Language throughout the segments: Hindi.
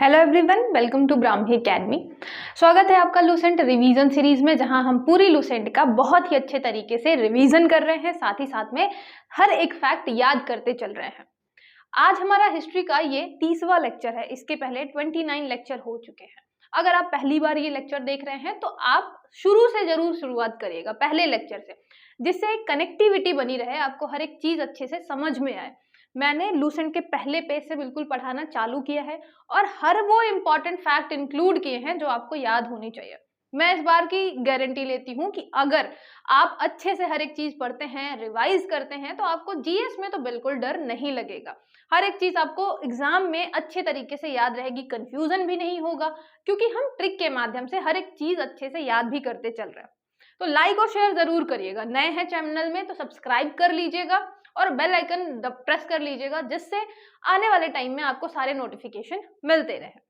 Hello everyone, welcome to Brahmi academy. स्वागत है आपका लूसेंट रिवीजन सीरीज में, जहां हम पूरी लूसेंट का बहुत ही अच्छे तरीके से रिवीजन कर रहे हैं, साथ ही साथ में हर एक फैक्ट याद करते चल रहे हैं। आज हमारा हिस्ट्री का ये 30वां लेक्चर है। इसके पहले 29 लेक्चर हो चुके हैं। अगर आप पहली बार ये लेक्चर देख रहे हैं तो आप शुरू से जरूर शुरुआत करिएगा, पहले लेक्चर से, जिससे एक कनेक्टिविटी बनी रहे, आपको हर एक चीज अच्छे से समझ में आए। मैंने लूसेंट के पहले पेज से बिल्कुल पढ़ाना चालू किया है और हर वो इम्पॉर्टेंट फैक्ट इंक्लूड किए हैं जो आपको याद होनी चाहिए। मैं इस बार की गारंटी लेती हूँ कि अगर आप अच्छे से हर एक चीज पढ़ते हैं, रिवाइज करते हैं, तो आपको जीएस में तो बिल्कुल डर नहीं लगेगा। हर एक चीज आपको एग्जाम में अच्छे तरीके से याद रहेगी, कंफ्यूजन भी नहीं होगा, क्योंकि हम ट्रिक के माध्यम से हर एक चीज अच्छे से याद भी करते चल रहे हैं। तो लाइक और शेयर जरूर करिएगा। नए हैं चैनल में तो सब्सक्राइब कर लीजिएगा और बेल आइकन प्रेस कर लीजिएगा, जिससे आने वाले टाइम में आपको सारे नोटिफिकेशन मिलते रहे।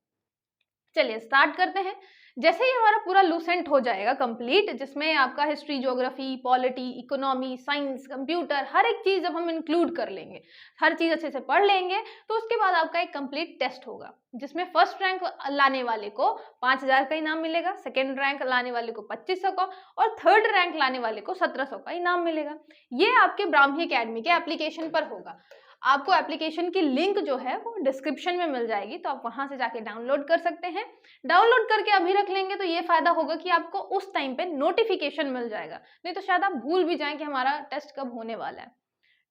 चलिए स्टार्ट करते हैं। जैसे ही हमारा पूरा लूसेंट हो जाएगा कंप्लीट, जिसमें आपका history, geography, polity, economy, science, computer, हर एक चीज जब हम इंक्लूड कर लेंगे, हर चीज अच्छे से पढ़ लेंगे, तो उसके बाद आपका एक कंप्लीट टेस्ट होगा, जिसमें फर्स्ट रैंक लाने वाले को 5000 का इनाम मिलेगा, सेकेंड रैंक लाने वाले को 2500 का और थर्ड रैंक लाने वाले को 1700 का इनाम मिलेगा। ये आपके ब्राह्मी एकेडमी के एप्लीकेशन पर होगा। आपको एप्लीकेशन की लिंक जो है वो डिस्क्रिप्शन में मिल जाएगी, तो आप वहां से जाके डाउनलोड कर सकते हैं। डाउनलोड करके अभी रख लेंगे तो ये फायदा होगा कि आपको उस टाइम पे नोटिफिकेशन मिल जाएगा, नहीं तो शायद आप भूल भी जाएं कि हमारा टेस्ट कब होने वाला है।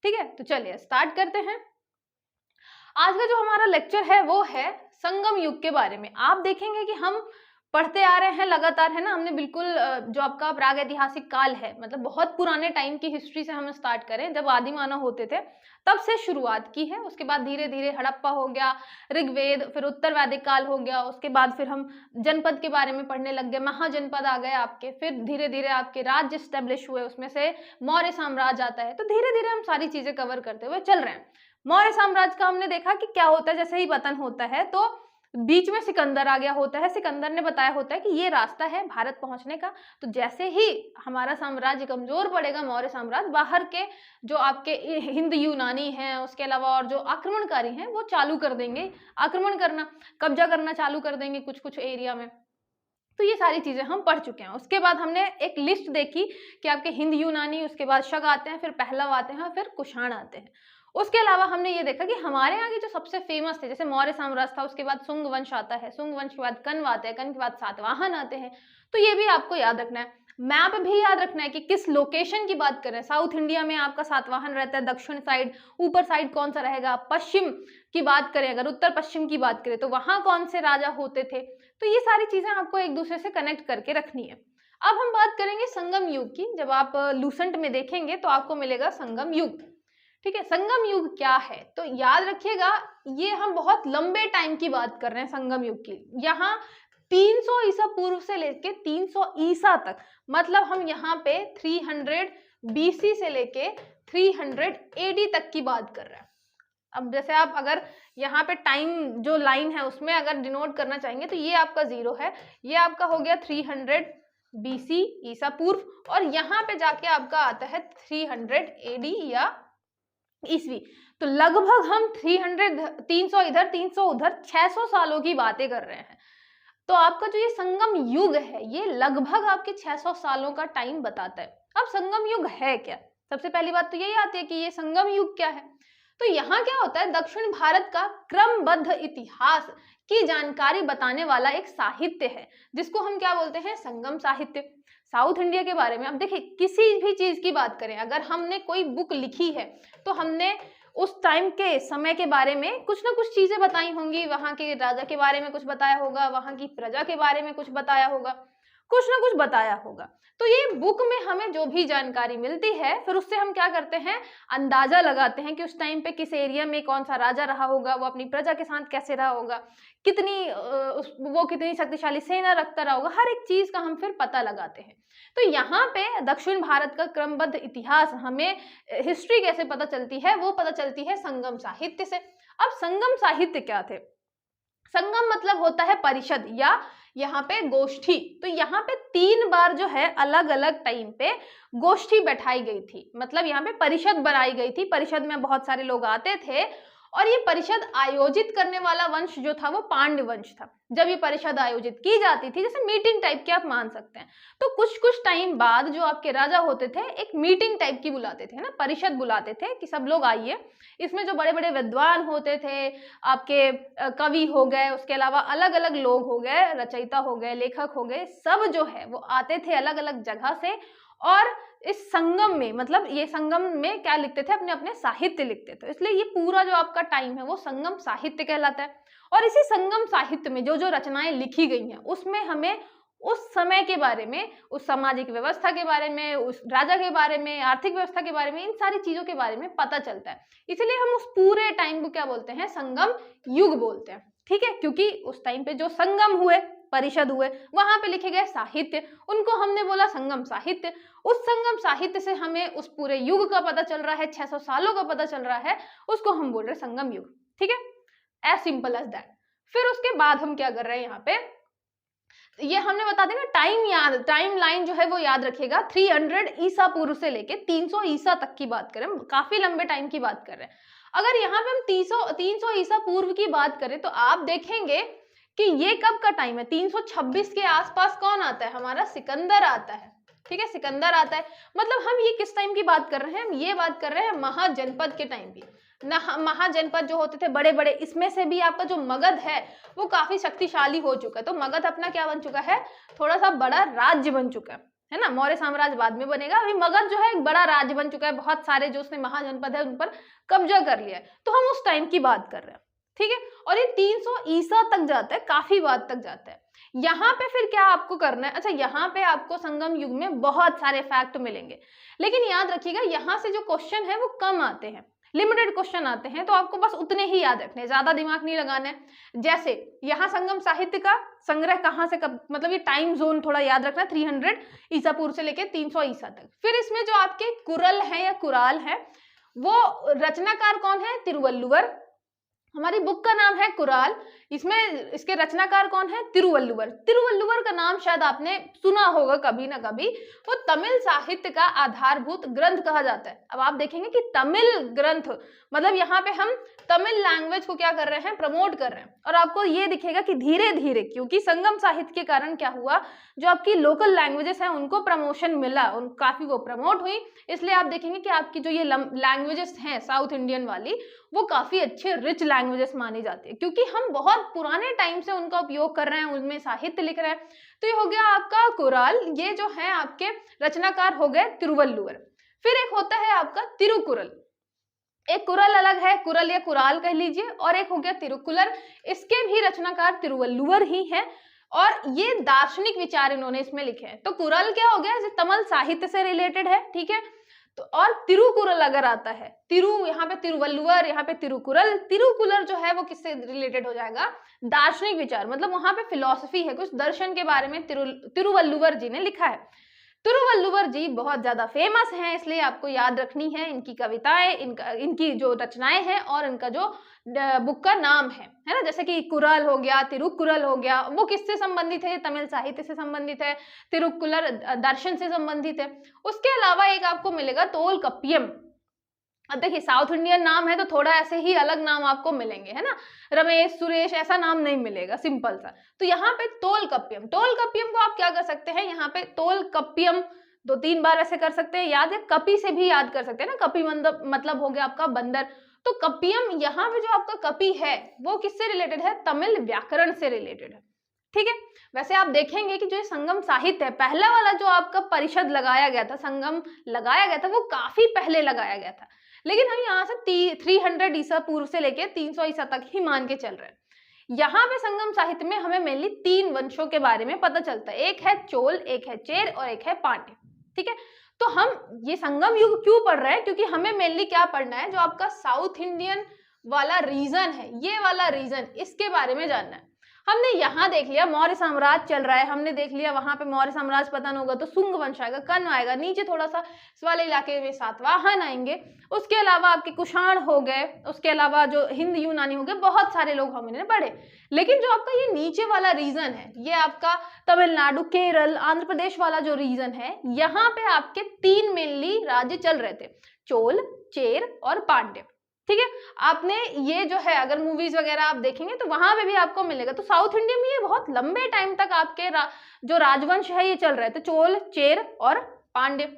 ठीक है, तो चलिए स्टार्ट करते हैं। आज का जो हमारा लेक्चर है वो है संगम युग के बारे में। आप देखेंगे कि हम पढ़ते आ रहे हैं लगातार, है ना। हमने बिल्कुल जो आपका प्राग ऐतिहासिक काल है, मतलब बहुत पुराने टाइम की हिस्ट्री से हम स्टार्ट करें, जब आदि मानव होते थे तब से शुरुआत की है। उसके बाद धीरे धीरे हड़प्पा हो गया, ऋग्वेद, फिर उत्तर वैदिक काल हो गया, उसके बाद फिर हम जनपद के बारे में पढ़ने लग गए, महाजनपद आ गए आपके, फिर धीरे धीरे आपके राज्य स्टेब्लिश हुए, उसमें से मौर्य साम्राज्य आता है। तो धीरे धीरे हम सारी चीजें कवर करते हुए चल रहे हैं। मौर्य साम्राज्य का हमने देखा कि क्या होता है, जैसे ही पतन होता है तो बीच में सिकंदर आ गया होता है। सिकंदर ने बताया होता है कि ये रास्ता है भारत पहुंचने का। तो जैसे ही हमारा साम्राज्य कमजोर पड़ेगा, मौर्य साम्राज्य, बाहर के जो आपके हिंद यूनानी हैं, उसके अलावा और जो आक्रमणकारी हैं, वो चालू कर देंगे आक्रमण करना, कब्जा करना चालू कर देंगे कुछ कुछ एरिया में। तो ये सारी चीजें हम पढ़ चुके हैं। उसके बाद हमने एक लिस्ट देखी कि आपके हिंद यूनानी, उसके बाद शक आते हैं, फिर पहलव आते हैं, फिर कुषाण आते हैं। उसके अलावा हमने ये देखा कि हमारे यहाँ के जो सबसे फेमस थे, जैसे मौर्य साम्राज्य था, उसके बाद सुंग वंश आता है, सुंग वंश के बाद कण्व आते हैं, कण्व के बाद सातवाहन आते हैं। तो ये भी आपको याद रखना है। मैप भी याद रखना है कि किस लोकेशन की बात करें। साउथ इंडिया में आपका सातवाहन रहता है, दक्षिण साइड, ऊपर साइड कौन सा रहेगा। पश्चिम की बात करें, अगर उत्तर पश्चिम की बात करें, तो वहां कौन से राजा होते थे। तो ये सारी चीजें आपको एक दूसरे से कनेक्ट करके रखनी है। अब हम बात करेंगे संगम युग की। जब आप लूसेंट में देखेंगे तो आपको मिलेगा संगम युग। ठीक है, संगम युग क्या है, तो याद रखिएगा, ये हम बहुत लंबे टाइम की बात कर रहे हैं संगम युग की। यहाँ 300 ईसा पूर्व से लेके 300 ईसा तक, मतलब हम यहाँ पे 300 बीसी से लेके 300 एडी तक की बात कर रहे हैं। अब जैसे आप अगर यहाँ पे टाइम जो लाइन है उसमें अगर डिनोट करना चाहेंगे, तो ये आपका 0 है, ये आपका हो गया 300 बीसी ईसा पूर्व, और यहाँ पे जाके आपका आता है 300 एडी या ईसवी। तो लगभग हम 300 इधर 300 उधर 600 सालों की बातें कर रहे हैं। तो आपका जो ये संगम युग है, ये लगभग आपके 600 सालों का टाइम बताता है। अब संगम युग है क्या, सबसे पहली बात तो यही आती है कि ये संगम युग क्या है। तो यहाँ क्या होता है, दक्षिण भारत का क्रमबद्ध इतिहास की जानकारी बताने वाला एक साहित्य है, जिसको हम क्या बोलते हैं, संगम साहित्य। साउथ इंडिया के बारे में अब देखिए, किसी भी चीज की बात करें, अगर हमने कोई बुक लिखी है तो हमने उस टाइम के समय के बारे में कुछ ना कुछ चीजें बताई होंगी, वहां के राजा के बारे में कुछ बताया होगा, वहां की प्रजा के बारे में कुछ बताया होगा, कुछ ना कुछ बताया होगा। तो ये बुक में हमें जो भी जानकारी मिलती है, फिर उससे हम क्या करते हैं, अंदाजा लगाते हैं कि उस टाइम पे किस एरिया में कौन सा राजा रहा होगा, वो अपनी प्रजा के साथ कैसे रहा होगा, वो कितनी शक्तिशाली सेना रखता रहा होगा, हर एक चीज का हम फिर पता लगाते हैं। तो यहाँ पे दक्षिण भारत का क्रमबद्ध इतिहास, हमें हिस्ट्री कैसे पता चलती है, वो पता चलती है संगम साहित्य से। अब संगम साहित्य क्या थे, संगम मतलब होता है परिषद या यहाँ पे गोष्ठी। तो यहाँ पे 3 बार जो है अलग अलग टाइम पे गोष्ठी बैठाई गई थी, मतलब यहाँ पे परिषद बनाई गई थी। परिषद में बहुत सारे लोग आते थे और ये परिषद आयोजित करने वाला वंश जो था वो पांड्य वंश था। जब ये परिषद आयोजित की जाती थी, जैसे मीटिंग टाइप की आप मान सकते हैं, तो कुछ कुछ टाइम बाद जो आपके राजा होते थे एक मीटिंग टाइप की बुलाते थे ना, परिषद बुलाते थे कि सब लोग आइए। इसमें जो बड़े बड़े विद्वान होते थे, आपके कवि हो गए, उसके अलावा अलग अलग लोग हो गए, रचयिता हो गए, लेखक हो गए, सब जो है वो आते थे अलग अलग जगह से, और इस संगम में, मतलब ये संगम में क्या लिखते थे, अपने अपने साहित्य लिखते थे। इसलिए ये पूरा जो आपका टाइम है वो संगम साहित्य कहलाता है। और इसी संगम साहित्य में जो जो रचनाएं लिखी गई हैं उसमें हमें उस समय के बारे में, उस सामाजिक व्यवस्था के बारे में, उस राजा के बारे में, आर्थिक व्यवस्था के बारे में, इन सारी चीजों के बारे में पता चलता है। इसलिए हम उस पूरे टाइम को क्या बोलते हैं, संगम युग बोलते हैं। ठीक है, क्योंकि उस टाइम पे जो संगम हुए, परिषद हुए, वहां पे लिखे गए साहित्य, उनको हमने बोला संगम साहित्य। उस संगम साहित्य से हमें उस पूरे युग का पता चल रहा है, 600 सालों का पता चल रहा है, उसको हम बोल रहे हैं संगम युग। ठीक है, एज सिंपल एज दैट। फिर उसके बाद हम क्या कर रहे हैं यहाँ पे, ये हमने बता देना टाइम लाइन जो है वो याद रखिएगा। 300 ईसा पूर्व से लेके 300 ईसा तक की बात करें, काफी लंबे टाइम की बात कर रहे हैं। अगर यहाँ पे हम 300 ईसा पूर्व की बात करें तो आप देखेंगे कि ये कब का टाइम है, 326 के आसपास कौन आता है, हमारा सिकंदर आता है। ठीक है, सिकंदर आता है। मतलब हम ये किस टाइम की बात कर रहे हैं, हम ये बात कर रहे हैं महाजनपद के टाइम की। महाजनपद जो होते थे बड़े बड़े, इसमें से भी आपका जो मगध है वो काफी शक्तिशाली हो चुका है। तो मगध अपना क्या बन चुका है, थोड़ा सा बड़ा राज्य बन चुका है ना। मौर्य साम्राज्य बाद में बनेगा, अभी मगध जो है एक बड़ा राज्य बन चुका है, बहुत सारे जो उसने महाजनपद है उन पर कब्जा कर लिया है। तो हम उस टाइम की बात कर रहे हैं। ठीक है, और ये 300 ईसा तक जाता है, काफी बाद तक जाता है। यहाँ पे फिर क्या आपको करना है, अच्छा यहाँ पे आपको संगम युग में बहुत सारे फैक्ट मिलेंगे, लेकिन याद रखिएगा यहाँ से जो क्वेश्चन है वो कम आते हैं, लिमिटेड क्वेश्चन आते हैं, तो आपको बस उतने ही याद रखने, ज्यादा दिमाग नहीं लगाना है। जैसे यहाँ संगम साहित्य का संग्रह कहाँ से कब, मतलब ये टाइम जोन थोड़ा याद रखना, 300 ईसा पूर्व से लेके 300 ईसा तक। फिर इसमें जो आपके कुरल है या कुराल है, वो रचनाकार कौन है, तिरुवल्लुवर। हमारी बुक का नाम है कुराल, इसमें इसके रचनाकार कौन है, तिरुवल्लुवर। तिरुवल्लुवर का नाम शायद आपने सुना होगा कभी ना कभी। वो तमिल साहित्य का आधारभूत ग्रंथ कहा जाता है। अब आप देखेंगे कि तमिल ग्रंथ, मतलब यहाँ पे हम तमिल लैंग्वेज को क्या कर रहे हैं, प्रमोट कर रहे हैं। और आपको ये दिखेगा कि धीरे धीरे, क्योंकि संगम साहित्य के कारण क्या हुआ, जो आपकी लोकल लैंग्वेजेस हैं उनको प्रमोशन मिला, उन काफी वो प्रमोट हुई। इसलिए आप देखेंगे कि आपकी जो ये लैंग्वेजेस हैं साउथ इंडियन वाली, वो काफी अच्छे रिच लैंग्वेजेस मानी जाती है, क्योंकि हम बहुत पुराने टाइम से उनका उपयोग कर रहे हैं, उनमें साहित्य लिख रहे हैं। तो ये हो गया आपका कुराल, ये जो है आपके रचनाकार हो गए तिरुवल्लुवर। फिर एक होता है आपका तिरुकुरल। एक कुरल अलग है, कुरल या कुराल कह लीजिए, और एक हो गया तिरुकुलर। इसके भी रचनाकार तिरुवल्लुवर ही है, और ये दार्शनिक विचार इन्होंने इसमें लिखे हैं। तो कुरल क्या हो गया, तमिल साहित्य से रिलेटेड है। ठीक है, तो और तिरुकुरल अगर आता है, यहाँ पे तिरुवल्लुवर, यहाँ पे तिरुकुरल। तिरुकुलर जो है वो किससे रिलेटेड हो जाएगा, दार्शनिक विचार, मतलब वहां पे फिलॉसफी है, कुछ दर्शन के बारे में तिरुवल्लुवर जी ने लिखा है। तिरुवल्लुवर जी बहुत ज्यादा फेमस हैं, इसलिए आपको याद रखनी है इनकी कविताएं, इनकी जो रचनाएं हैं, और इनका जो बुक का नाम है ना। जैसे कि कुरल हो गया, तिरुकुरल हो गया, वो किससे संबंधित है, तमिल साहित्य से संबंधित है। तिरुकुलर दर्शन से संबंधित है। उसके अलावा एक आपको मिलेगा तोलकप्पियम। अब देखिए साउथ इंडियन नाम है तो थोड़ा ऐसे ही अलग नाम आपको मिलेंगे, है ना, रमेश, सुरेश, ऐसा नाम नहीं मिलेगा, सिंपल सा। तो यहाँ पे तोलकप्पियम, तोलकप्पियम को आप क्या कर सकते हैं, यहाँ पे तोलकप्पियम 2-3 बार ऐसे कर सकते हैं याद है। कपि से भी याद कर सकते हैं ना, कपि मतलब हो गया आपका बंदर। तो कप्पियम, यहाँ पे जो आपका कपि है वो किससे रिलेटेड है, तमिल व्याकरण से रिलेटेड है। ठीक है, वैसे आप देखेंगे कि जो संगम साहित्य है, पहला वाला जो आपका परिषद लगाया गया था, संगम लगाया गया था, वो काफी पहले लगाया गया था, लेकिन हम यहाँ से 300 ईसा पूर्व से लेके 300 ईसा तक ही मान के चल रहे हैं। यहाँ पे संगम साहित्य में हमें मेनली 3 वंशों के बारे में पता चलता है, एक है चोल, एक है चेर और एक है पांड्य। ठीक है, तो हम ये संगम युग क्यों पढ़ रहे हैं, क्योंकि हमें मेनली क्या पढ़ना है, जो आपका साउथ इंडियन वाला रीजन है, ये वाला रीजन, इसके बारे में जानना है। हमने यहाँ देख लिया मौर्य साम्राज्य चल रहा है, हमने देख लिया वहां पे मौर्य साम्राज्य पतन होगा तो शुंग वंश आएगा, कर्ण आएगा, नीचे थोड़ा सा इस वाले इलाके में सातवाहन आएंगे, उसके अलावा आपके कुषाण हो गए, उसके अलावा जो हिंद यूनानी हो गए, बहुत सारे लोग हमने पढ़े। लेकिन जो आपका ये नीचे वाला रीजन है, ये आपका तमिलनाडु, केरल, आंध्र प्रदेश वाला जो रीजन है, यहाँ पे आपके 3 मेनली राज्य चल रहे थे, चोल, चेर और पांड्य। ठीक है। आपने ये जो है अगर मूवीज वगैरह आप देखेंगे तो वहां पे भी आपको मिलेगा। तो साउथ इंडिया में ये बहुत लंबे टाइम तक आपके जो राजवंश है ये चल रहे थे, चोल, चेर और पांड्य।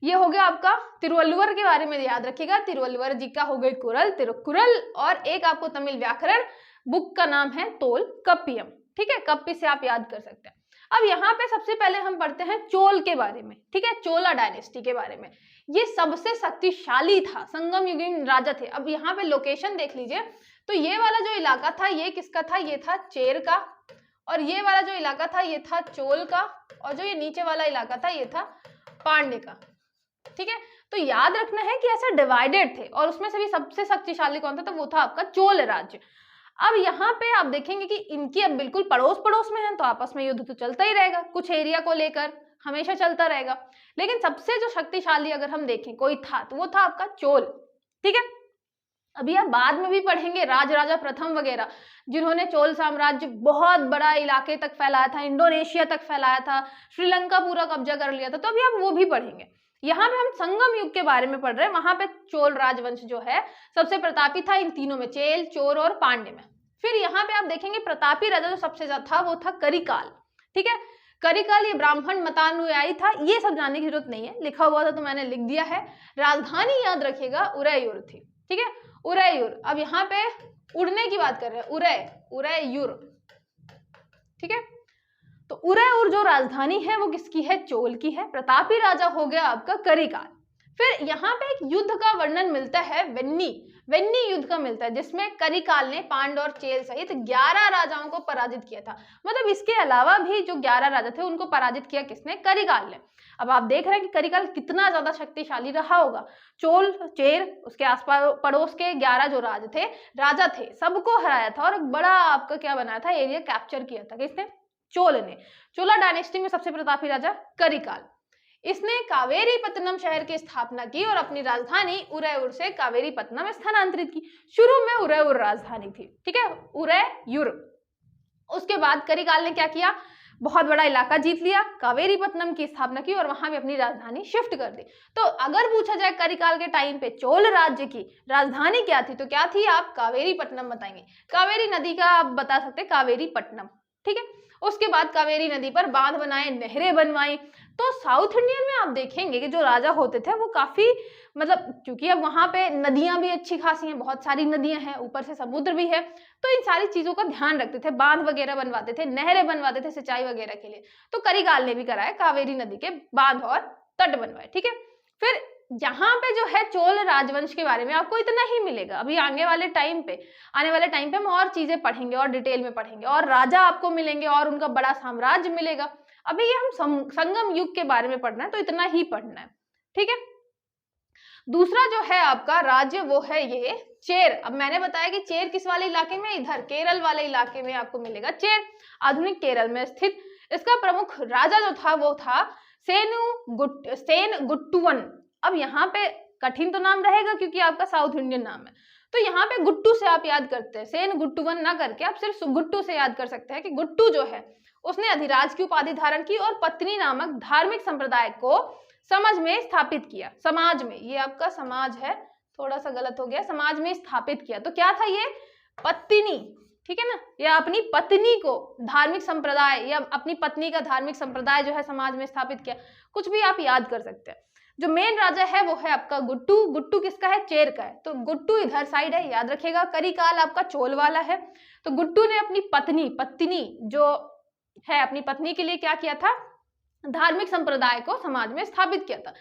ये हो गया आपका तिरुवल्लुवर के बारे में याद रखिएगा, तिरुवल्लुवर जी का हो गई कुरल, तिरुकुरल, और एक आपको तमिल व्याकरण बुक का नाम है तोल कप्पियम। ठीक है, कप्पी से आप याद कर सकते हैं। अब यहाँ पे सबसे पहले हम पढ़ते हैं चोल के बारे में। ठीक है, चोला डायनेस्टी के बारे में। ये सबसे शक्तिशाली था, संगम युगीन राजा थे। अब यहाँ पे लोकेशन देख लीजिए, तो ये वाला जो इलाका था ये किसका था, ये था चेर का, और ये वाला जो इलाका था ये था चोल का, और जो ये नीचे वाला इलाका था ये था पांड्य का। ठीक है, तो याद रखना है कि ऐसे डिवाइडेड थे, और उसमें से भी सबसे शक्तिशाली कौन था, तो वो था आपका चोल राज्य। अब यहाँ पे आप देखेंगे कि इनकी अब बिल्कुल पड़ोस पड़ोस में है, तो आपस में युद्ध तो चलता ही रहेगा, कुछ एरिया को लेकर हमेशा चलता रहेगा। लेकिन सबसे जो शक्तिशाली अगर हम देखें कोई था, तो वो था आपका चोल। ठीक है, अभी आप बाद में भी पढ़ेंगे राजराजा प्रथम वगैरह, जिन्होंने चोल साम्राज्य बहुत बड़ा इलाके तक फैलाया था, इंडोनेशिया तक फैलाया था, श्रीलंका पूरा कब्जा कर लिया था, तो अभी आप वो भी पढ़ेंगे। यहाँ पे हम संगम युग के बारे में पढ़ रहे हैं। वहां पे चोल राजवंश जो है सबसे प्रतापी था इन तीनों में, चेल, चोर और पांड्य में। फिर यहाँ पे आप देखेंगे प्रतापी राजा जो सबसे ज्यादा था वो था करिकाल। ठीक है, करिकाल ये ब्राह्मण मतानुयायी था, ये सब जानने की जरूरत नहीं है, लिखा हुआ था तो मैंने लिख दिया है। राजधानी याद रखिएगा उदयपुर थी। ठीक है, उदयपुर। अब यहाँ पे उड़ने की बात कर रहे हैं, उदयपुर। ठीक है, तो उदयपुर जो राजधानी है वो किसकी है, चोल की है। प्रतापी राजा हो गया आपका करिकाल। फिर यहाँ पे एक युद्ध का वर्णन मिलता है, वेन्नी युद्ध का मिलता है, जिसमें करिकाल ने पांड्य और चेल सहित 11 राजाओं को पराजित किया था। मतलब इसके अलावा भी जो 11 राजा थे उनको पराजित किया किसने, करिकाल ने। अब आप देख रहे हैं कि करिकाल कितना ज्यादा शक्तिशाली रहा होगा। चोल, चेर, उसके आसपास पड़ोस के 11 जो राजा थे सबको हराया था, और एक बड़ा आपका क्या बनाया था, एरिया कैप्चर किया था किसने, चोल ने। चोला डायनेस्टी में सबसे प्रतापी राजा करिकाल। इसने कावेरीपत्तनम शहर की स्थापना की और अपनी राजधानी उदयपुर से कावेरीपत्तनम में स्थानांतरित की। शुरू में उदयपुर राजधानी थी। ठीक है, उदयपुर। उसके बाद करिकाल ने क्या किया, बहुत बड़ा इलाका जीत लिया, कावेरीपत्तनम की स्थापना की और वहां भी अपनी राजधानी शिफ्ट कर दी। तो अगर पूछा जाए करिकाल के टाइम पे चोल राज्य की राजधानी क्या थी, तो क्या थी, आप कावेरीपत्तनम बताएंगे। कावेरी नदी का आप बता सकते कावेरीपत्तनम। ठीक है, उसके बाद कावेरी नदी पर बांध बनाए, नहरें बनवाई। तो साउथ इंडियन में आप देखेंगे कि जो राजा होते थे वो काफी, मतलब क्योंकि अब वहां पे नदियां भी अच्छी खासी हैं, बहुत सारी नदियां हैं, ऊपर से समुद्र भी है, तो इन सारी चीजों का ध्यान रखते थे, बांध वगैरह बनवाते थे, नहरें बनवाते थे सिंचाई वगैरह के लिए। तो करिकाल ने भी कराया, कावेरी नदी के बांध और तट बनवाए। ठीक है, फिर यहाँ पे जो है चोल राजवंश के बारे में आपको इतना ही मिलेगा। अभी आने वाले टाइम पे हम और चीजें पढ़ेंगे और डिटेल में पढ़ेंगे, और राजा आपको मिलेंगे और उनका बड़ा साम्राज्य मिलेगा। अभी ये हम संगम युग के बारे में पढ़ना है, तो इतना ही पढ़ना है। ठीक है, दूसरा जो है आपका राज्य वो है ये चेर। अब मैंने बताया कि चेर किस वाले इलाके में, इधर केरल वाले इलाके में आपको मिलेगा चेर, आधुनिक केरल में स्थित। इसका प्रमुख राजा जो था वो था सेनगुट्टुवन। अब यहाँ पे कठिन तो नाम रहेगा क्योंकि आपका साउथ इंडियन नाम है, तो यहाँ पे गुट्टू से आप याद करते हैं, सेनगुट्टुवन ना करके आप सिर्फ गुट्टू से याद कर सकते हैं कि गुट्टू जो है उसने अधिराज की उपाधि धारण की और पत्नी नामक धार्मिक संप्रदाय को समझ में स्थापित किया। समाज में, ये आपका समाज है, थोड़ा सा गलत हो गया, समाज में स्थापित किया। तो क्या था ये, पत्नी। ठीक है ना, या अपनी पत्नी को धार्मिक संप्रदाय, या अपनी पत्नी का धार्मिक संप्रदाय जो है समाज में स्थापित किया, कुछ भी आप याद कर सकते हैं। जो मेन राजा है वो है आपका गुट्टू। गुट्टू किसका है, चेर का है, तो गुट्टू इधर साइड है, याद रखिएगा। करिकाल आपका चोल वाला है। तो गुट्टू ने अपनी पत्नी जो है, अपनी पत्नी के लिए क्या किया था, धार्मिक संप्रदाय को समाज में स्थापित किया था।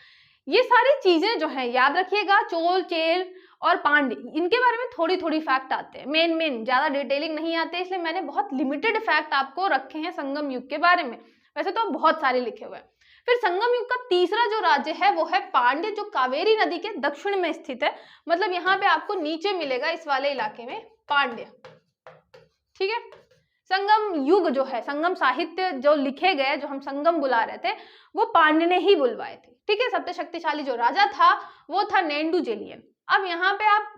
ये सारी चीजें जो है याद रखिएगा। चोल, चेर और पांड्य, इनके बारे में थोड़ी थोड़ी फैक्ट आते हैं, मेन ज्यादा डिटेलिंग नहीं आते, इसलिए मैंने बहुत लिमिटेड फैक्ट आपको रखे हैं संगम युग के बारे में, वैसे तो बहुत सारे लिखे हुए हैं। फिर संगम युग का तीसरा जो राज्य है वो है पांड्य, जो कावेरी नदी के दक्षिण में स्थित है। मतलब यहाँ पे आपको नीचे मिलेगा इस वाले इलाके में पांड्य। ठीक है, संगम युग जो है, संगम साहित्य जो लिखे गए, जो हम संगम बुला रहे थे, वो पांड्य ने ही बुलवाए थे। ठीक है, सबसे शक्तिशाली जो राजा था वो था नेंडू जेलियन। अब यहाँ पे आप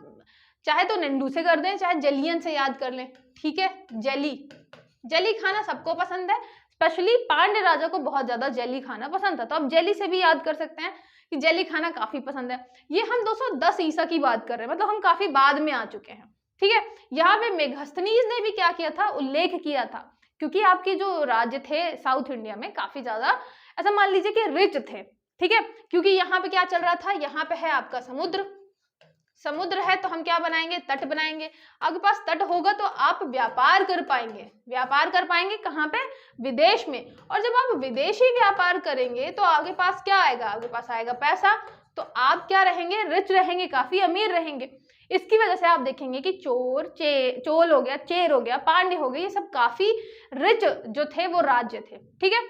चाहे तो नेंडू से कर दें, चाहे जेलियन से याद कर लें। ठीक है, जली खाना सबको पसंद है, स्पेशली पांड्य राजा को बहुत ज्यादा जेली खाना पसंद था, तो आप जेली से भी याद कर सकते हैं कि जेली खाना काफी पसंद है। ये हम 210 ईसा की बात कर रहे हैं, मतलब हम काफी बाद में आ चुके हैं, ठीक है। यहाँ पे मेगास्थनीज ने भी क्या किया था, उल्लेख किया था, क्योंकि आपके जो राज्य थे साउथ इंडिया में काफी ज्यादा ऐसा मान लीजिए कि रिच थे, ठीक है। क्योंकि यहाँ पे क्या चल रहा था, यहाँ पे है आपका समुद्र, समुद्र है तो हम क्या बनाएंगे, तट बनाएंगे। आपके पास तट होगा तो आप व्यापार कर पाएंगे, व्यापार कर पाएंगे कहाँ पे, विदेश में। और जब आप विदेशी व्यापार करेंगे तो आपके पास क्या आएगा, आपके पास आएगा पैसा, तो आप क्या रहेंगे, रिच रहेंगे, काफी अमीर रहेंगे। इसकी वजह से आप देखेंगे कि चोल हो गया, चेर हो गया, पांड्य हो गए, ये सब काफी रिच जो थे वो राज्य थे, ठीक है।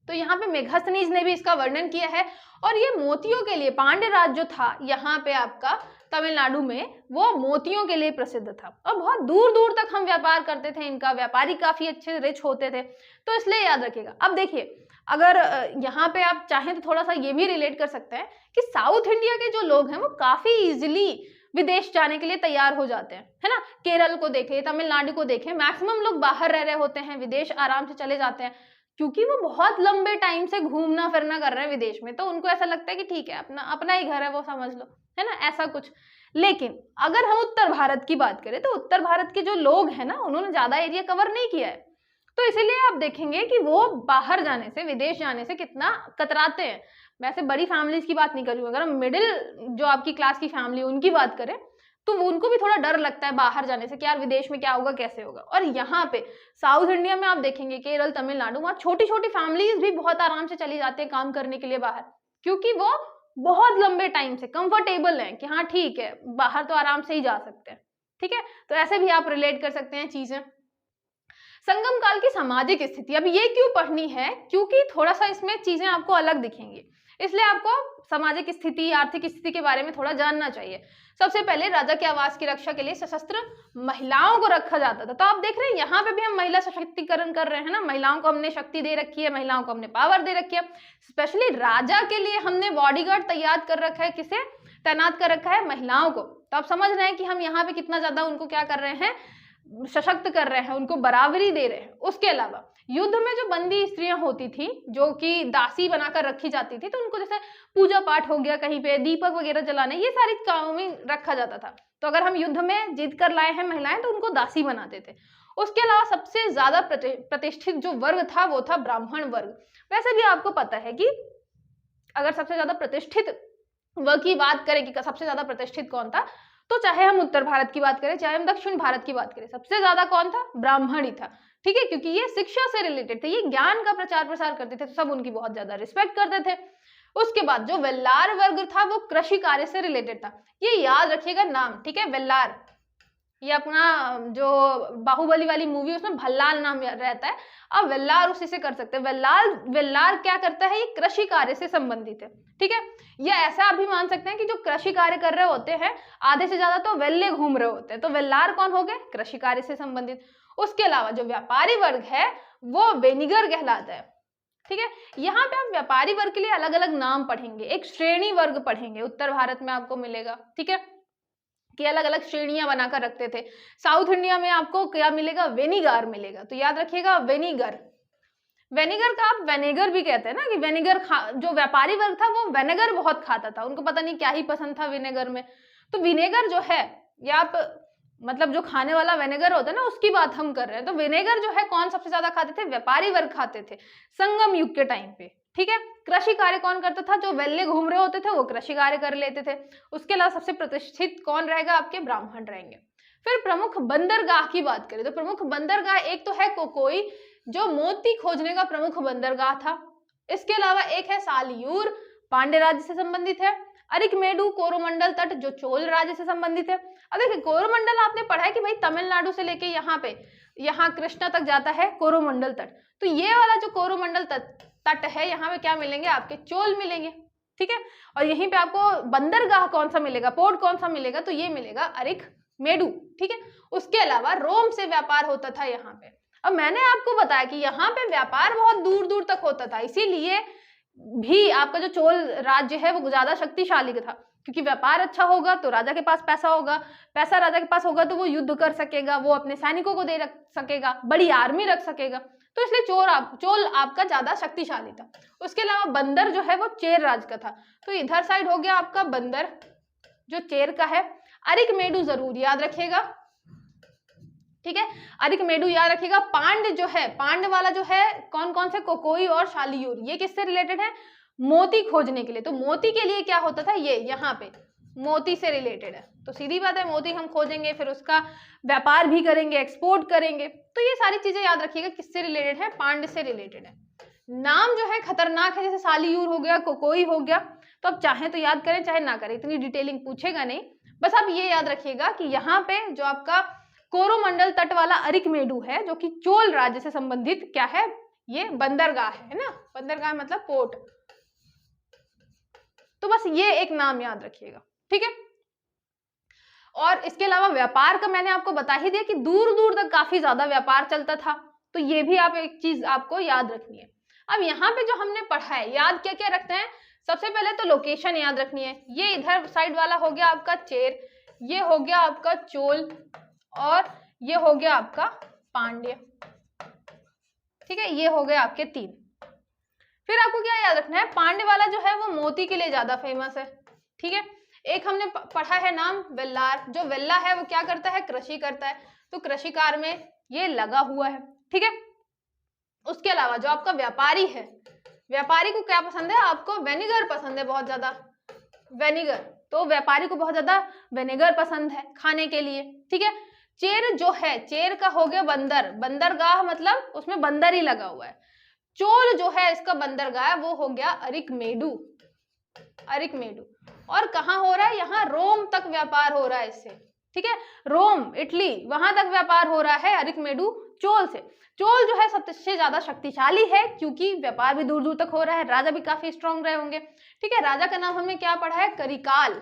तो यहाँ पे मेगास्थनीज ने भी इसका वर्णन किया है। और ये मोतियों के लिए, पांड्य राज्य जो था यहाँ पे आपका तमिलनाडु में, वो मोतियों के लिए प्रसिद्ध था और बहुत दूर दूर तक हम व्यापार करते थे, इनका व्यापारी काफी अच्छे रिच होते थे, तो इसलिए याद रखिएगा। अब देखिए, अगर यहाँ पे आप चाहें तो थोड़ा सा ये भी रिलेट कर सकते हैं कि साउथ इंडिया के जो लोग हैं वो काफी इजिली विदेश जाने के लिए तैयार हो जाते हैं, है ना। केरल को देखें, तमिलनाडु को देखें, मैक्सिमम लोग बाहर रह रहे होते हैं, विदेश आराम से चले जाते हैं, क्योंकि वो बहुत लंबे टाइम से घूमना फिरना कर रहे हैं विदेश में, तो उनको ऐसा लगता है कि ठीक है, अपना अपना ही घर है, वो समझ लो, है ना, ऐसा कुछ। लेकिन अगर हम उत्तर भारत की बात करें तो उत्तर भारत के जो लोग हैं ना, उन्होंने ज्यादा एरिया कवर नहीं किया है, तो इसीलिए आप देखेंगे कि वो बाहर जाने से, विदेश जाने से कितना कतराते हैं। वैसे बड़ी फैमिलीज की बात नहीं कर रही हूँ, अगर हम मिडिल जो आपकी क्लास की फैमिली उनकी बात करें तो उनको भी थोड़ा डर लगता है बाहर जाने से कि यार विदेश में क्या होगा, कैसे होगा। और यहाँ पे साउथ इंडिया में आप देखेंगे, केरल, तमिलनाडु, वहाँ छोटी छोटी फैमिलीज भी बहुत आराम से चली जाती है काम करने के लिए बाहर, क्योंकि वो बहुत लंबे टाइम से कंफर्टेबल है कि हाँ ठीक है, बाहर तो आराम से ही जा सकते हैं, ठीक है। तो ऐसे भी आप रिलेट कर सकते हैं चीजें। संगम काल की सामाजिक स्थिति, अब ये क्यों पढ़नी है, क्योंकि थोड़ा सा इसमें चीजें आपको अलग दिखेंगी, इसलिए आपको सामाजिक स्थिति, आर्थिक स्थिति के बारे में थोड़ा जानना चाहिए। सबसे पहले राजा के आवास की रक्षा के लिए सशस्त्र महिलाओं को रखा जाता था। तो आप देख रहे हैं यहाँ पे भी हम महिला सशक्तिकरण कर रहे हैं ना, महिलाओं को हमने शक्ति दे रखी है, महिलाओं को हमने पावर दे रखी है। स्पेशली राजा के लिए हमने बॉडीगार्ड तैयार कर रखा है, किसे तैनात कर रखा है, महिलाओं को। तो आप समझ रहे हैं कि हम यहाँ पे कितना ज्यादा उनको क्या कर रहे हैं, सशक्त कर रहे हैं, उनको बराबरी दे रहे हैं। उसके अलावा युद्ध में जो बंदी स्त्रियां होती थी, जो कि दासी बनाकर रखी जाती थी, तो उनको जैसे पूजा पाठ हो गया, कहीं पे दीपक वगैरह जलाने, ये सारी कामों में रखा जाता था। तो अगर हम युद्ध में जीत कर लाए हैं महिलाएं, तो उनको दासी बनाते थे। उसके अलावा सबसे ज्यादा प्रतिष्ठित जो वर्ग था वो था ब्राह्मण वर्ग। वैसे भी आपको पता है कि अगर सबसे ज्यादा प्रतिष्ठित वर्ग की बात करें कि सबसे ज्यादा प्रतिष्ठित कौन था, तो चाहे हम उत्तर भारत की बात करें, चाहे हम दक्षिण भारत की बात करें, सबसे ज्यादा कौन था, ब्राह्मण ही था, ठीक है। क्योंकि ये शिक्षा से रिलेटेड थे, ये ज्ञान का प्रचार प्रसार करते थे, तो सब उनकी बहुत ज्यादा रिस्पेक्ट करते थे। उसके बाद जो वेल्लार वर्ग था वो कृषि कार्य से रिलेटेड था। ये याद रखिएगा नाम, ठीक है, वेल्लार। ये अपना जो बाहुबली वाली मूवी, उसमें भल्लाल नाम रहता है, अब वेल्लार उसी से कर सकते हैं। वेल्लार क्या करता है, ये कृषि कार्य से संबंधित है, ठीक है। या ऐसा भी मान सकते हैं कि जो कृषि कार्य कर रहे होते हैं, आधे से ज्यादा तो वेल्ले घूम रहे होते हैं, तो वेल्लार कौन हो गए, कृषि कार्य से संबंधित। उसके अलावा जो व्यापारी वर्ग है वो वेनिगर कहलाता है, ठीक है। यहाँ पे आप व्यापारी वर्ग के लिए अलग अलग नाम पढ़ेंगे, एक श्रेणी वर्ग पढ़ेंगे, उत्तर भारत में आपको मिलेगा, ठीक है, कि अलग अलग श्रेणियां बनाकर रखते थे। साउथ इंडिया में आपको क्या मिलेगा, वेनिगार मिलेगा। तो याद रखिएगा वेनिगर, वेनिगर का आप वेनेगर भी कहते हैं ना, कि वेनेगर जो व्यापारी वर्ग था वो वेनेगर बहुत खाता था, उनको पता नहीं क्या ही पसंद था विनेगर में। तो विनेगर जो है, या आप मतलब जो खाने वाला विनेगर होता है ना, उसकी बात हम कर रहे हैं। तो विनेगर जो है कौन सबसे ज्यादा खाते थे, व्यापारी वर्ग खाते थे संगम युग के टाइम पे, ठीक है। कृषि कार्य कौन करता था, जो वेल्ले घूम रहे होते थे वो कृषि कार्य कर लेते थे। उसके अलावा सबसे प्रतिष्ठित कौन रहेगा, आपके ब्राह्मण रहेंगे। फिर प्रमुख बंदरगाह की बात करें तो प्रमुख बंदरगाह एक तो है कोकोई, जो मोती खोजने का प्रमुख बंदरगाह था। इसके अलावा एक है सालियूर, पांड्य राज्य से संबंधित है। अरिकमेडु कोरोमंडल तट, जो चोल राज्य से संबंधित है। अब देखिए कोरोमंडल आपने पढ़ा है कि भाई तमिलनाडु से लेके यहाँ कृष्णा तक जाता है कोरोमंडल तट। तो ये वाला जो कोरोमंडल तट है, यहाँ पे क्या मिलेंगे, आपके चोल मिलेंगे, ठीक है। और यहीं पे आपको बंदरगाह कौन सा मिलेगा, पोर्ट कौन सा मिलेगा, तो ये मिलेगा अरिकमेडु, ठीक है। उसके अलावा रोम से व्यापार होता था यहाँ पे। अब मैंने आपको बताया कि यहाँ पे व्यापार बहुत दूर दूर तक होता था, इसीलिए भी आपका जो चोल राज्य है वो ज्यादा शक्तिशाली था, क्योंकि व्यापार अच्छा होगा तो राजा के पास पैसा होगा, पैसा राजा के पास होगा तो वो युद्ध कर सकेगा, वो अपने सैनिकों को दे रख सकेगा, बड़ी आर्मी रख सकेगा, तो इसलिए चोल आपका ज्यादा शक्तिशाली था। उसके अलावा बंदर जो है वो चेर राज का था, तो इधर साइड हो गया आपका बंदर जो चेर का है। अरिकमेडु जरूर याद रखिएगा, ठीक है, अरिकमेडु याद रखिएगा। पांड जो है, पांड वाला जो है कौन कौन से, कोकोई और शालियूर, ये किससे रिलेटेड है, मोती खोजने के लिए। तो मोती के लिए क्या होता था, ये यहाँ पे मोती से रिलेटेड है, तो सीधी बात है मोती हम खोजेंगे, फिर उसका व्यापार भी करेंगे, एक्सपोर्ट करेंगे, तो ये सारी चीजें याद रखिएगा किससे रिलेटेड है, पांड से रिलेटेड है। नाम जो है खतरनाक है, जैसे शालियूर हो गया, कोकोई हो गया, तो अब चाहे तो याद करें चाहे ना करें, इतनी डिटेलिंग पूछेगा नहीं, बस आप ये याद रखिएगा कि यहाँ पे जो आपका कोरोमंडल तट वाला अरिकमेडु है जो कि चोल राज्य से संबंधित क्या है, ये बंदरगाह है ना, बंदरगाह मतलब पोर्ट, तो बस ये एक नाम याद रखिएगा, ठीक है। और इसके अलावा व्यापार का मैंने आपको बता ही दिया कि दूर दूर तक काफी ज्यादा व्यापार चलता था, तो ये भी आप एक चीज आपको याद रखनी है। अब यहाँ पे जो हमने पढ़ा है, याद क्या क्या रखते हैं, सबसे पहले तो लोकेशन याद रखनी है, ये इधर साइड वाला हो गया आपका चेर, ये हो गया आपका चोल, और ये हो गया आपका पांड्य, ठीक है, ये हो गए आपके तीन। फिर आपको क्या याद रखना है, पांड्य वाला जो है वो मोती के लिए ज्यादा फेमस है, ठीक है। एक हमने पढ़ा है नाम वेल्लार, जो वेल्ला है वो क्या करता है, कृषि करता है, तो कृषि कार्य में ये लगा हुआ है, ठीक है। उसके अलावा जो आपका व्यापारी है, व्यापारी को क्या पसंद है, आपको वेनिगर पसंद है बहुत ज्यादा, वेनिगर, तो व्यापारी को बहुत ज्यादा वेनिगर पसंद है खाने के लिए, ठीक है। चेर जो है, चेर का हो गया बंदर, बंदरगाह मतलब उसमें बंदर ही लगा हुआ है। चोल जो है इसका बंदरगाह वो हो गया अरिकमेडु, अरिकमेडु, और कहाँ हो रहा है, यहाँ रोम तक व्यापार हो रहा है इससे, ठीक है, रोम इटली वहां तक व्यापार हो रहा है अरिकमेडु चोल से। चोल जो है सबसे ज्यादा शक्तिशाली है क्योंकि व्यापार भी दूर दूर तक हो रहा है, राजा भी काफी स्ट्रांग रहे होंगे, ठीक है। राजा का नाम हमने क्या पढ़ा है, करिकाल,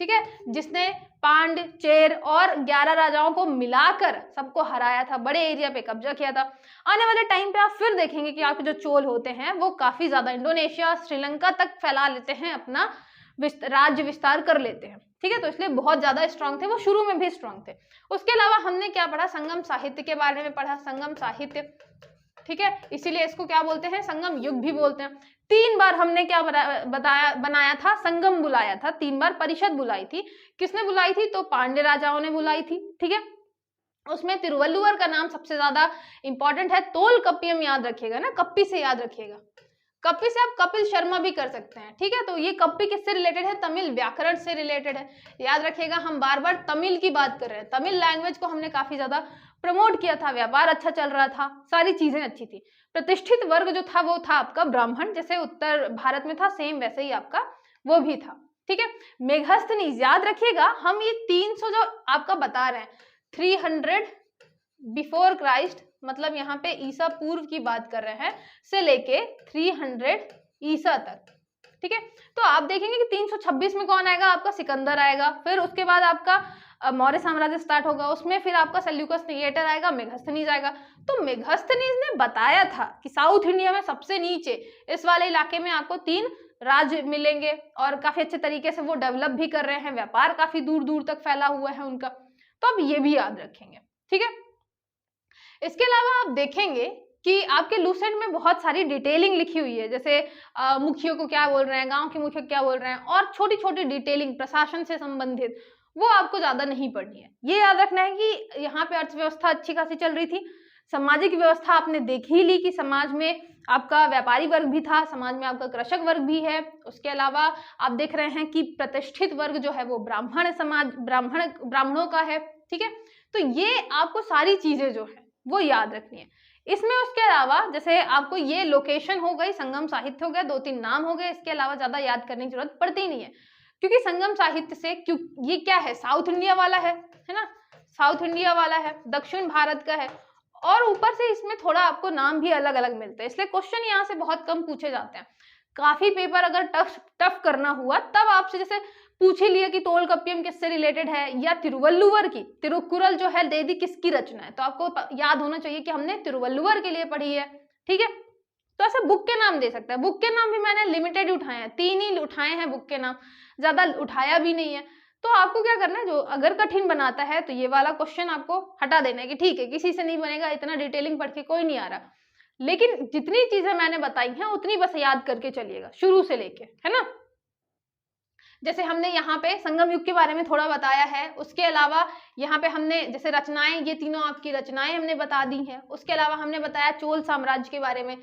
ठीक है, जिसने पांड, चेर और 11 राजाओं को मिलाकर सबको हराया था, बड़े एरिया पे कब्जा किया था। आने वाले टाइम पे आप फिर देखेंगे कि आपके जो चोल होते हैं वो काफी ज्यादा इंडोनेशिया, श्रीलंका तक फैला लेते हैं, अपना राज्य विस्तार कर लेते हैं, ठीक है, तो इसलिए बहुत ज्यादा स्ट्रांग थे वो, शुरू में भी स्ट्रांग थे। उसके अलावा हमने क्या पढ़ा, संगम साहित्य के बारे में पढ़ा, संगम साहित्य, ठीक है, इसीलिए इसको क्या बोलते हैं, संगम युग भी बोलते हैं। 3 बार हमने क्या बनाया था, संगम बुलाया था, 3 बार परिषद बुलाई थी, किसने बुलाई थी, तो पांड्य राजाओं ने बुलाई थी, ठीक है। उसमें तिरुवल्लुवर का नाम सबसे ज्यादा इंपॉर्टेंट है, तोल कप्पियम याद रखिएगा ना, कप्पी से याद रखिएगा, कप्पी से आप कपिल शर्मा भी कर सकते हैं, ठीक है। तो ये कप्पी किससे रिलेटेड है, तमिल व्याकरण से रिलेटेड है, याद रखिएगा। हम बार बार तमिल की बात कर रहे हैं, तमिल लैंग्वेज को हमने काफी ज्यादा प्रमोट किया था, व्यापार अच्छा चल रहा था, सारी चीजें अच्छी थी। प्रतिष्ठित वर्ग जो था वो था आपका ब्राह्मण, जैसे उत्तर भारत में था सेम वैसे ही आपका वो भी था, ठीक है। मेघस्थनीज याद रखिएगा, हम ये 300 जो आपका बता रहे हैं, 300 बिफोर क्राइस्ट मतलब यहाँ पे ईसा पूर्व की बात कर रहे हैं, से लेके 300 ईसा तक, ठीक है। तो आप देखेंगे कि 326 में कौन आएगा, आपका सिकंदर आएगा, फिर उसके बाद आपका मौर्य साम्राज्य स्टार्ट होगा, उसमें फिर आपका सेल्यूकस निकेटर आएगा, मेघस्थनीज आएगा। तो मेघस्थनीज ने बताया था कि साउथ इंडिया में सबसे नीचे इस वाले इलाके में आपको 3 राज्य मिलेंगे और काफी अच्छे तरीके से वो डेवलप भी कर रहे हैं, व्यापार काफी दूर दूर तक फैला हुआ है उनका, तो अब ये भी याद रखेंगे, ठीक है। इसके अलावा आप देखेंगे कि आपके लूसेंट में बहुत सारी डिटेलिंग लिखी हुई है, जैसे मुखियों को क्या बोल रहे हैं, गांव के मुखिया क्या बोल रहे हैं, और छोटी छोटी डिटेलिंग प्रशासन से संबंधित, वो आपको ज्यादा नहीं पढ़नी है। ये याद रखना है कि यहाँ पे अर्थव्यवस्था अच्छी खासी चल रही थी, सामाजिक व्यवस्था आपने देख ही ली कि समाज में आपका व्यापारी वर्ग भी था, समाज में आपका कृषक वर्ग भी है। उसके अलावा आप देख रहे हैं कि प्रतिष्ठित वर्ग जो है वो ब्राह्मण समाज, ब्राह्मणों का है, ठीक है। तो ये आपको सारी चीजें जो है वो याद रखनी है इसमें। उसके अलावा जैसे आपको ये लोकेशन हो गई, संगम साहित्य हो गया, 2-3 नाम हो गए, इसके अलावा ज्यादा याद करने की जरूरत पड़ती नहीं है, क्योंकि संगम साहित्य से क्यों ये क्या है, साउथ इंडिया वाला है ना, साउथ इंडिया वाला है, दक्षिण भारत का है, और ऊपर से इसमें थोड़ा आपको नाम भी अलग अलग मिलते हैं, इसलिए क्वेश्चन यहाँ से बहुत कम पूछे जाते हैं। काफी पेपर अगर टफ करना हुआ तब आपसे जैसे पूछ ही लिया कि तोलकप्पियम किससे रिलेटेड है, या तिरुवल्लुवर की, तिरुकुरल जो है देदी किसकी रचना है, तो आपको याद होना चाहिए कि हमने तिरुवल्लुवर के लिए पढ़ी है, ठीक है। तो ऐसे बुक के नाम दे सकता है। बुक के नाम भी मैंने लिमिटेड उठाए हैं, 3 ही उठाए हैं बुक के नाम, ज्यादा उठाया भी नहीं है। तो आपको क्या करना है, जो अगर कठिन बनाता है तो ये वाला क्वेश्चन आपको हटा देना है कि ठीक है किसी से नहीं बनेगा, इतना डिटेलिंग पढ़ के कोई नहीं आ रहा, लेकिन जितनी चीजें मैंने बताई हैं उतनी बस याद करके चलिएगा शुरू से लेके, है ना। जैसे हमने यहाँ पे संगम युग के बारे में थोड़ा बताया है, उसके अलावा यहाँ पे हमने जैसे रचनाएं, ये तीनों आपकी रचनाएं हमने बता दी हैं। उसके अलावा हमने बताया चोल साम्राज्य के बारे में,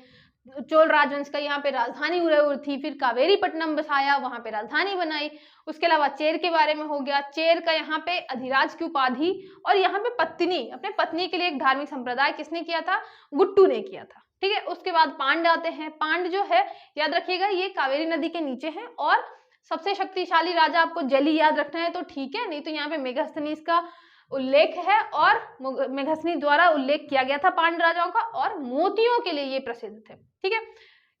चोल राजवंश का यहाँ पे राजधानी उदयपुर थी, फिर कावेरीपट्टनम बसाया, वहां पे राजधानी बनाई। उसके अलावा चेर के बारे में हो गया, चेर का यहाँ पे अधिराज की उपाधि, और यहाँ पे पत्नी, अपने पत्नी के लिए एक धार्मिक संप्रदाय किसने किया था, गुट्टू ने किया था, ठीक है। उसके बाद पांड आते हैं। पांड जो है याद रखिएगा ये कावेरी नदी के नीचे है, और सबसे शक्तिशाली राजा आपको जली याद रखना है तो ठीक है, नहीं तो यहाँ पे मेगास्थनीज का उल्लेख है, और मेघास्थनी द्वारा उल्लेख किया गया था पांड्य राजाओं का, और मोतियों के लिए ये प्रसिद्ध थे, ठीक है।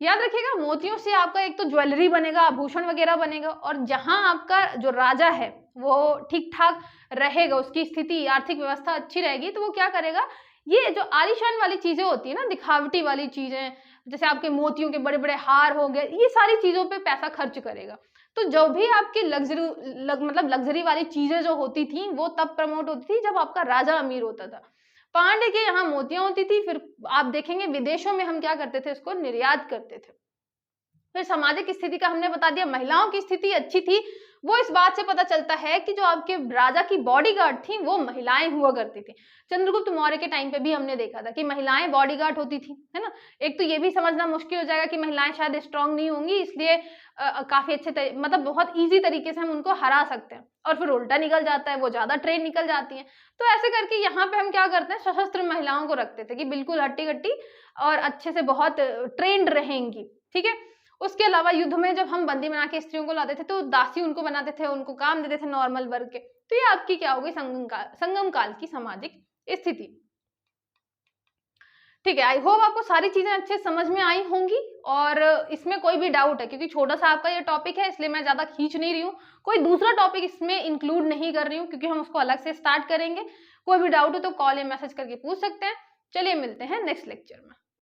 याद रखिएगा मोतियों से आपका एक तो ज्वेलरी बनेगा, आभूषण वगैरह बनेगा, और जहां आपका जो राजा है वो ठीक ठाक रहेगा, उसकी स्थिति आर्थिक व्यवस्था अच्छी रहेगी, तो वो क्या करेगा, ये जो आलीशान वाली चीजें होती है ना, दिखावटी वाली चीजें, जैसे आपके मोतियों के बड़े बड़े हार हो गए, ये सारी चीजों पे पैसा खर्च करेगा। तो जो भी आपकी मतलब लग्जरी वाली चीजें जो होती थी वो तब प्रमोट होती थी जब आपका राजा अमीर होता था। पांडे के यहाँ मोतियां होती थी, फिर आप देखेंगे विदेशों में हम क्या करते थे, इसको निर्यात करते थे। फिर सामाजिक स्थिति का हमने बता दिया, महिलाओं की स्थिति अच्छी थी, वो इस बात से पता चलता है कि जो आपके राजा की बॉडीगार्ड थी वो महिलाएं हुआ करती थी। चंद्रगुप्त मौर्य के टाइम पे भी हमने देखा था कि महिलाएं बॉडीगार्ड होती थी, है ना। एक तो ये भी समझना मुश्किल हो जाएगा कि महिलाएं शायद स्ट्रांग नहीं होंगी, इसलिए काफी अच्छे मतलब बहुत ईजी तरीके से हम उनको हरा सकते हैं, और फिर उल्टा निकल जाता है, वो ज्यादा ट्रेन निकल जाती है। तो ऐसे करके यहाँ पे हम क्या करते हैं, सशस्त्र महिलाओं को रखते थे कि बिल्कुल हट्टी कट्टी और अच्छे से बहुत ट्रेंड रहेंगी, ठीक है। उसके अलावा युद्ध में जब हम बंदी बना के स्त्रियों को लाते थे तो दासी उनको बनाते थे, उनको काम देते थे नॉर्मल वर्ग के। तो ये आपकी क्या हो गई, संगम काल की सामाजिक स्थिति, ठीक है। आई होप आपको सारी चीजें अच्छे समझ में आई होंगी, और इसमें कोई भी डाउट है, क्योंकि छोटा सा आपका ये टॉपिक है इसलिए मैं ज्यादा खींच नहीं रही हूँ, कोई दूसरा टॉपिक इसमें इंक्लूड नहीं कर रही हूँ, क्योंकि हम उसको अलग से स्टार्ट करेंगे। कोई भी डाउट हो तो कॉल या मैसेज करके पूछ सकते हैं। चलिए मिलते हैं नेक्स्ट लेक्चर में।